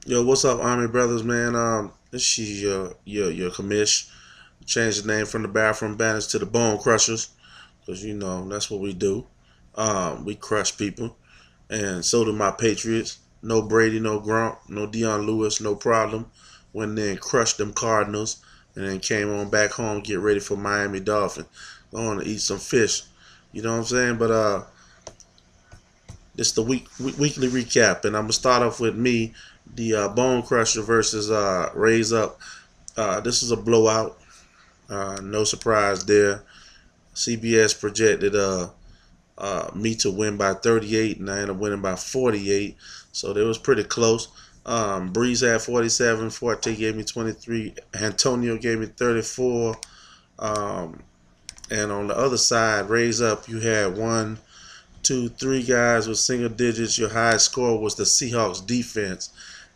Yo, what's up, Army brothers, man? This is your commish. Changed the name from the Bathroom Bandits to the Bone Crushers, cause you know that's what we do. We crush people, and so do my Patriots. No Brady, no Gronk, no Deion Lewis, no problem. Went there and crushed them Cardinals, and then came on back home, get ready for Miami Dolphins. Going to eat some fish. You know what I'm saying? But this is the weekly recap, and I'm gonna start off with me, the Bone Crusher versus Raise Up. This is a blowout. No surprise there. CBS projected me to win by 38, and I ended up winning by 48. So it was pretty close. Breeze had 47, Forte gave me 23, Antonio gave me 34. Um, and on the other side, Raise Up, you had one, two, three guys with single digits. Your highest score was the Seahawks defense.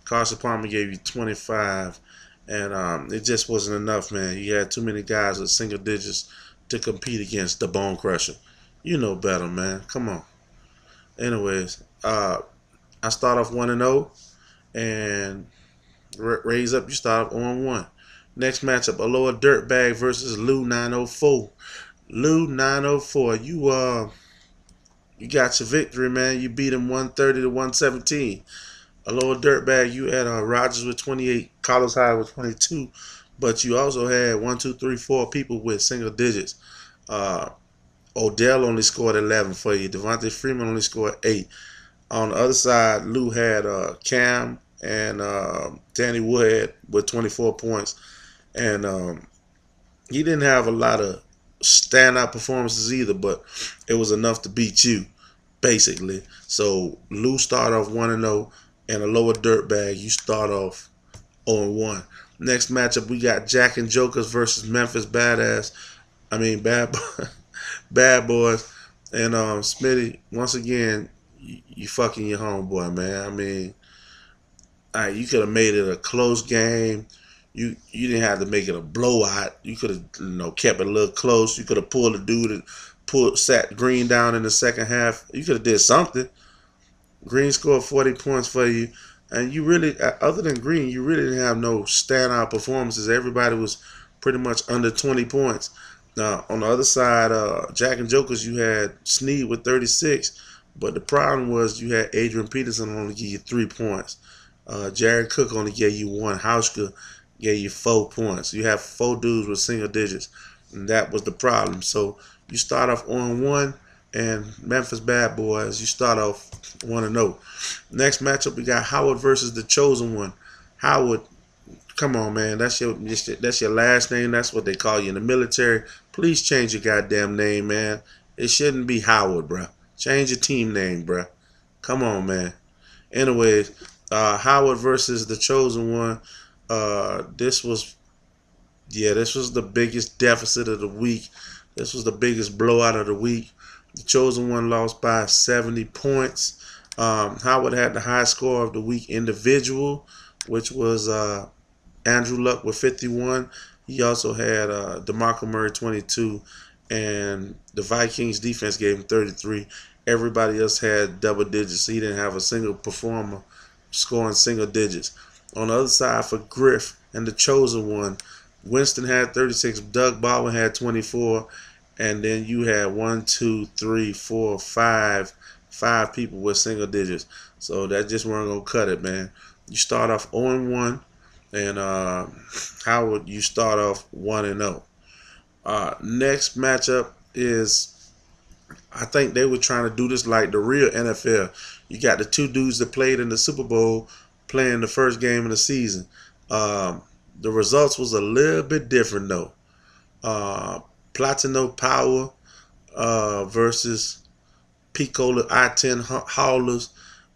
Carson Palmer gave you 25, and it just wasn't enough, man. You had too many guys with single digits to compete against the Bone Crusher. You know better, man. Come on. Anyways, I start off 1-0, and Raise Up, you start off 0-1. Next matchup, Aloha Dirtbag versus Lou 904. Lou 904, you got your victory, man. You beat him 130 to 117. Aloha Dirtbag, you had Rogers with 28, Carlos Hyde with 22, but you also had 1, 2, 3, 4 people with single digits. Uh, Odell only scored 11 for you. Devontae Freeman only scored 8. On the other side, Lou had Cam and Danny Woodhead with 24 points, and he didn't have a lot of standout performances either, but it was enough to beat you, basically. So Lou started off 1-0, and a lower dirtbag, you start off 0-1. Next matchup, we got Jack and Jokers versus Memphis Badass. I mean, Bad Boys. And Smitty, once again, you fucking your homeboy, man. I mean, you could have made it a close game. You didn't have to make it a blowout. You could have kept it a little close. You could have pulled the dude and sat Green down in the second half. You could have did something. Green scored 40 points for you, and you really, other than Green, you really didn't have no standout performances. Everybody was pretty much under 20 points. Now on the other side, Jack and Jokers, you had Sneed with 36, but the problem was you had Adrian Peterson only give you 3 points. Jared Cook only gave you one. Hauschka gave you 4 points. You have four dudes with single digits, and that was the problem. So you start off on one, and Memphis Bad Boys, you start off 1-0. Next matchup, we got Howard versus the Chosen One. Howard, come on, man. That's your last name. That's what they call you in the military. Please change your goddamn name, man. It shouldn't be Howard, bruh. Change your team name, bruh. Come on, man. Anyways, Howard versus the Chosen One. This was the biggest deficit of the week. This was the biggest blowout of the week. The Chosen One lost by 70 points. Howard had the high score of the week individual, which was Andrew Luck with 51. He also had DeMarco Murray 22, and the Vikings defense gave him 33. Everybody else had double digits. He didn't have a single performer scoring single digits. On the other side for Griff and the Chosen One, Winston had 36, Doug Baldwin had 24, and then you had 5 people with single digits. So that just weren't gonna cut it, man. You start off 0-1, and Howard, you start off 1-0. Next matchup is, I think they were trying to do this like the real NFL. You got the two dudes that played in the Super Bowl playing the first game of the season. The results was a little bit different though. Platino Power versus Picola I-10 Haulers.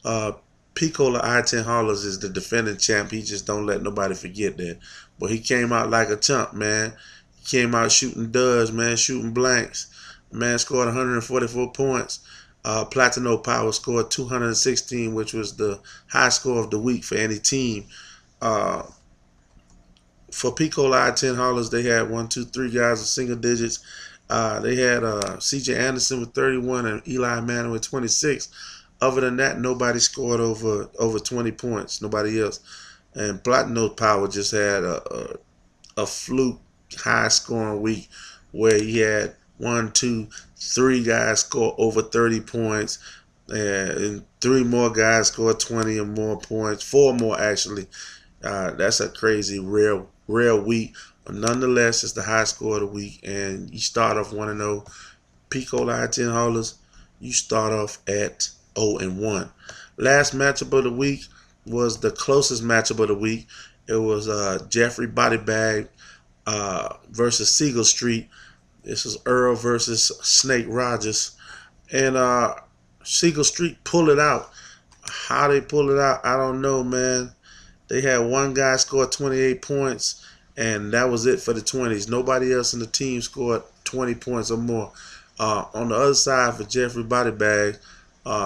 Picola I-10 Haulers is the defending champ. He just don't let nobody forget that. But he came out like a chump, man. He came out shooting duds, man, shooting blanks. Man scored 144 points. Platino Power scored 216, which was the high score of the week for any team. Uh, for Picola I-10 Haulers, they had 1, 2, 3 guys with single digits. They had C.J. Anderson with 31 and Eli Manning with 26. Other than that, nobody scored over 20 points. Nobody else. And Platino Power just had a fluke high scoring week where he had 1, 2, 3 guys score over 30 points, and 3 more guys scored 20 or more points, 4 more actually. That's a crazy rare week. But nonetheless, it's the high score of the week, and you start off 1-0. Pico Line 10 haulers, you start off at 0-1. Last matchup of the week was the closest matchup of the week. It was Jeffrey Bodybag versus Siegel Street. This is Earl versus Snake Rogers. And Siegel Street pulled it out. How they pulled it out, I don't know, man. They had one guy score 28 points, and that was it for the 20s. Nobody else in the team scored 20 points or more. On the other side for Jeffrey Bodybag,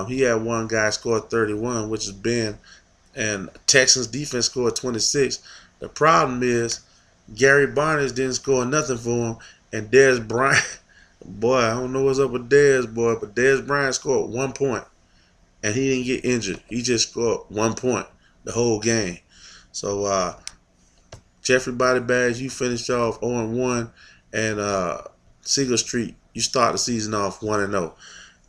he had one guy score 31, which is Ben, and Texans defense scored 26. The problem is Gary Barnes didn't score nothing for him, and Dez Bryant, boy, I don't know what's up with Dez, boy, but Dez Bryant scored 1 point, and he didn't get injured. He just scored 1 point the whole game. So Jeffrey Bodybags, you finished off 0-1, and Siegel Street, you start the season off 1-0.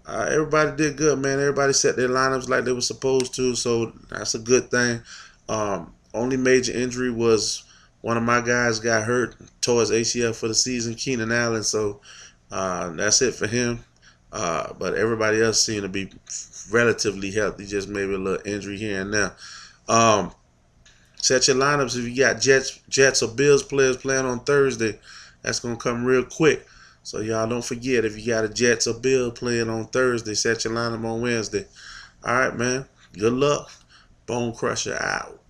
Everybody did good, man. Everybody set their lineups like they were supposed to, so that's a good thing. Only major injury was one of my guys got hurt, tore his ACL for the season, Keenan Allen, so that's it for him. But everybody else seemed to be relatively healthy, just maybe a little injury here and there. Set your lineups if you got Jets or Bills players playing on Thursday. That's going to come real quick. So y'all don't forget, if you got a Jets or Bills playing on Thursday, set your lineup on Wednesday. All right, man. Good luck. Bone Crusher out.